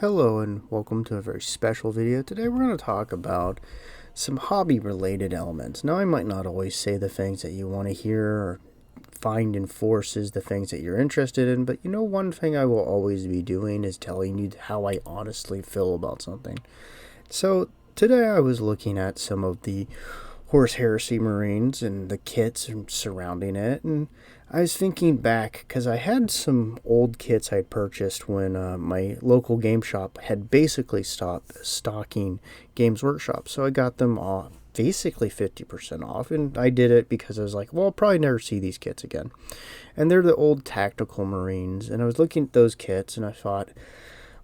Hello and welcome to a very special video. Today we're going to talk about some hobby related elements. Now I might not always say the things that you want to hear or find enforces the things that you're interested in, but one thing I will always be doing is telling you how I honestly feel about something. So today I was looking at some of the Horse Heresy Marines and the kits surrounding it, and I was thinking back because I had some old kits I'd purchased when my local game shop had basically stopped stocking Games Workshop. So I got them all basically 50% off, and I did it because I was like, well, I'll probably never see these kits again. And they're the old Tactical Marines, and I was looking at those kits and I thought,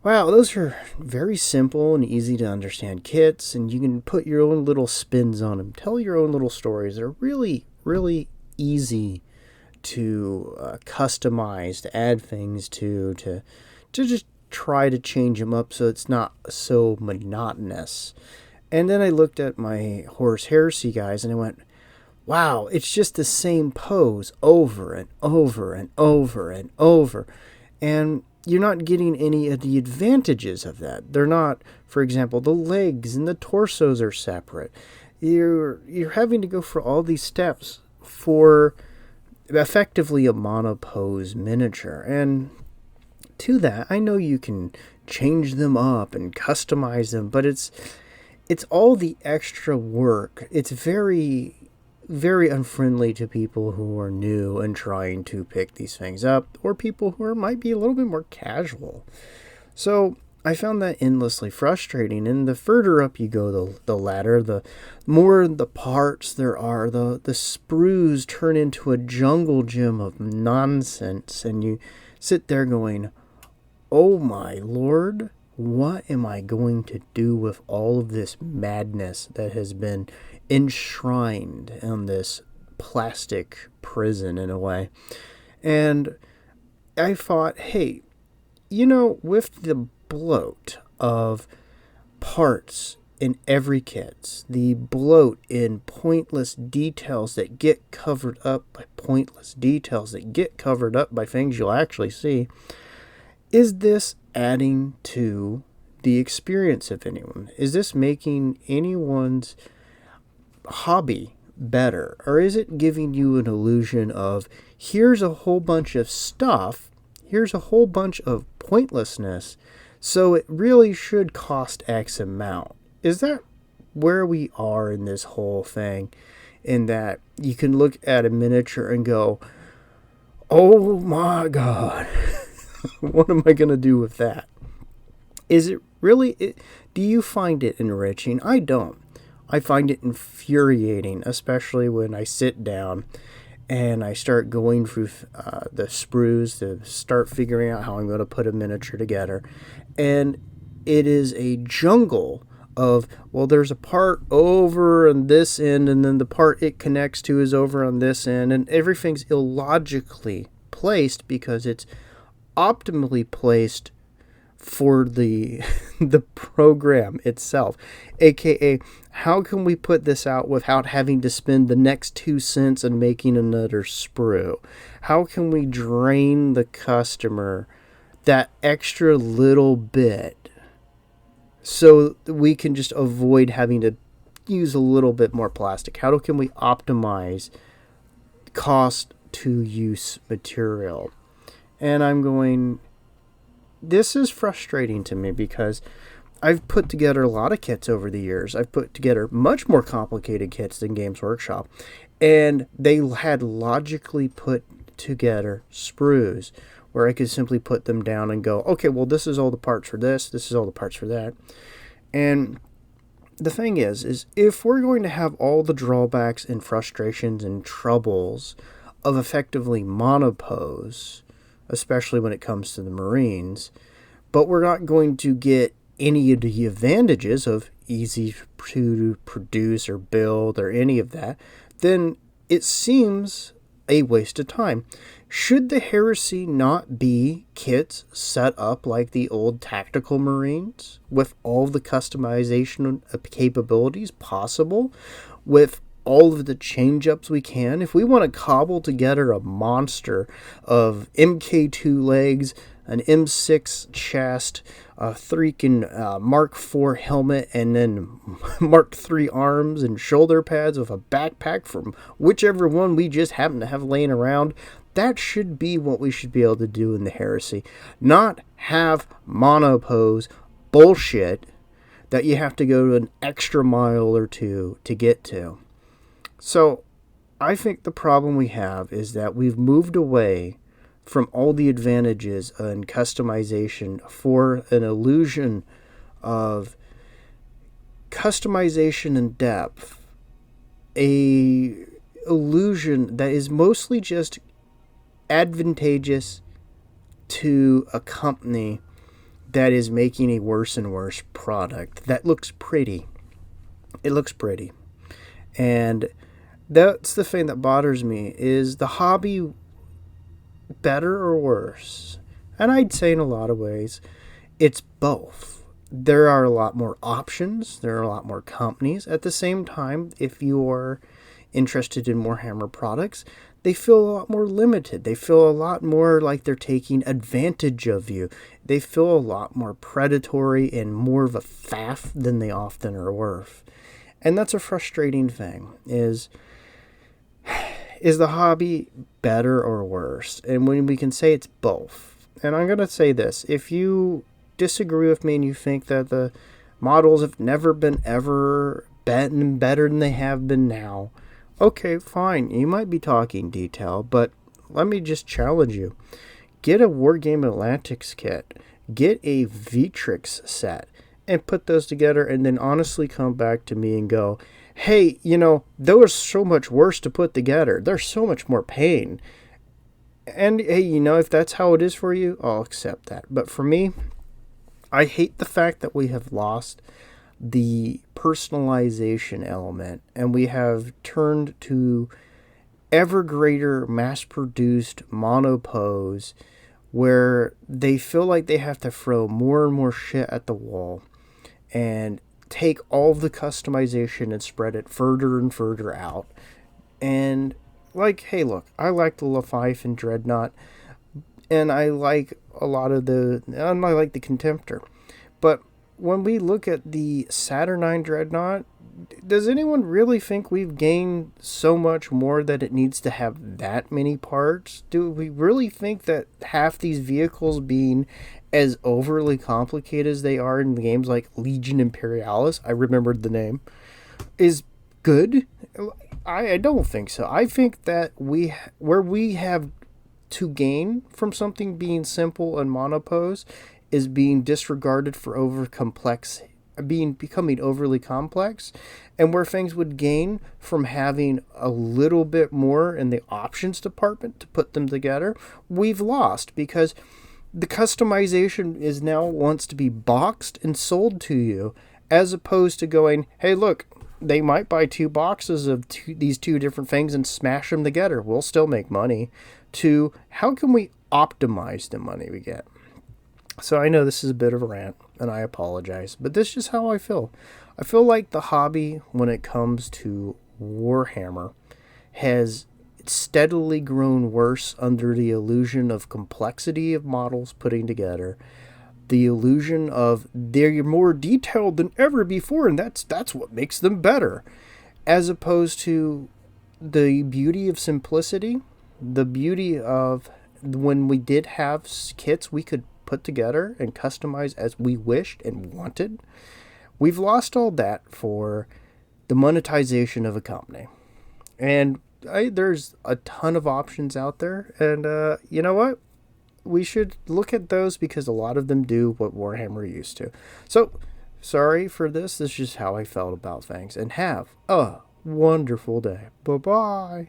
wow, those are very simple and easy to understand kits, and you can put your own little spins on them, tell your own little stories. They're really, really easy to customize, to add things to just try to change them up so it's not so monotonous. And then I looked at my Horse Heresy guys and I went, wow, it's just the same pose over and over and over and over. And you're not getting any of the advantages of that. They're not, for example, the legs and the torsos are separate. You're having to go for all these steps for effectively a monopose miniature. And to that, I know you can change them up and customize them, but it's all the extra work. It's very, very unfriendly to people who are new and trying to pick these things up, or people who might be a little bit more casual. So I found that endlessly frustrating, and the further up you go the ladder, the more the parts there are, the sprues turn into a jungle gym of nonsense, and you sit there going, oh my lord, what am I going to do with all of this madness that has been enshrined in this plastic prison in a way? And I thought, hey, with the bloat of parts in every kit, the bloat in pointless details that get covered up by pointless details that get covered up by things you'll actually see, is this adding to the experience of anyone? Is this making anyone's hobby better? Or is it giving you an illusion of, here's a whole bunch of stuff, here's a whole bunch of pointlessness, so it really should cost X amount? Is that where we are in this whole thing? In that you can look at a miniature and go, oh my god, what am I going to do with that? Is it really, do you find it enriching? I don't. I find it infuriating, especially when I sit down and I start going through the sprues to start figuring out how I'm going to put a miniature together. And it is a jungle of, well, there's a part over on this end, and then the part it connects to is over on this end, and everything's illogically placed because it's optimally placed for the the program itself, aka how can we put this out without having to spend the next 2 cents on making another sprue? How can we drain the customer that extra little bit so we can just avoid having to use a little bit more plastic? How can we optimize cost to use material? And I'm going, this is frustrating to me because I've put together a lot of kits over the years. I've put together much more complicated kits than Games Workshop, and they had logically put together sprues where I could simply put them down and go, okay, well, this is all the parts for this, this is all the parts for that. And the thing is if we're going to have all the drawbacks and frustrations and troubles of effectively monopose, especially when it comes to the Marines, but we're not going to get any of the advantages of easy to produce or build or any of that, then it seems a waste of time. Should the Heresy not be kits set up like the old Tactical Marines with all the customization capabilities possible, with all of the change-ups we can? If we want to cobble together a monster of MK2 legs, an M6 chest, a freaking Mark IV helmet, and then Mark III arms and shoulder pads with a backpack from whichever one we just happen to have laying around. That should be what we should be able to do in the Heresy. Not have monopose bullshit that you have to go to an extra mile or two to get to. So I think the problem we have is that we've moved away from all the advantages and customization for an illusion of customization and depth. A illusion that is mostly just advantageous to a company that is making a worse and worse product that looks pretty. It looks pretty. And that's the thing that bothers me. Is the hobby better or worse? And I'd say in a lot of ways it's both. There are a lot more options. There are a lot more companies. At the same time, if you're interested in Warhammer products, they feel a lot more limited. They feel a lot more like they're taking advantage of you. They feel a lot more predatory and more of a faff than they often are worth. And that's a frustrating thing. Is the hobby better or worse? And when we can say it's both. And I'm going to say this. If you disagree with me and you think that the models have never been ever better than they have been now, okay, fine. You might be talking detail, but let me just challenge you. Get a Wargame Atlantics kit. Get a Vitrix set. And put those together and then honestly come back to me and go, hey, those are so much worse to put together. There's so much more pain. And hey, if that's how it is for you, I'll accept that. But for me, I hate the fact that we have lost the personalization element and we have turned to ever greater mass-produced monopose where they feel like they have to throw more and more shit at the wall and take all of the customization and spread it further and further out. And hey, look, I like the Leviathan Dreadnought, and I like a lot of I like the Contemptor. But when we look at the Saturnine Dreadnought, does anyone really think we've gained so much more that it needs to have that many parts? Do we really think that half these vehicles being as overly complicated as they are in games like Legion Imperialis, I remembered the name, is good? I don't think so. I think that where we have to gain from something being simple and monopose is being disregarded for becoming overly complex, and where things would gain from having a little bit more in the options department to put them together, we've lost because the customization is now wants to be boxed and sold to you, as opposed to going, hey, look, they might buy 2 boxes of these 2 different things and smash them together. We'll still make money. To how can we optimize the money we get? So I know this is a bit of a rant, and I apologize, but this is just how I feel. I feel like the hobby, when it comes to Warhammer, has steadily grown worse under the illusion of complexity of models putting together, the illusion of they're more detailed than ever before, and that's what makes them better, as opposed to the beauty of simplicity, the beauty of when we did have kits we could put together and customize as we wished and wanted. We've lost all that for the monetization of a company. And there's a ton of options out there. And you know what? We should look at those because a lot of them do what Warhammer used to. So, sorry for this. This is just how I felt about things. And have a wonderful day. Bye-bye.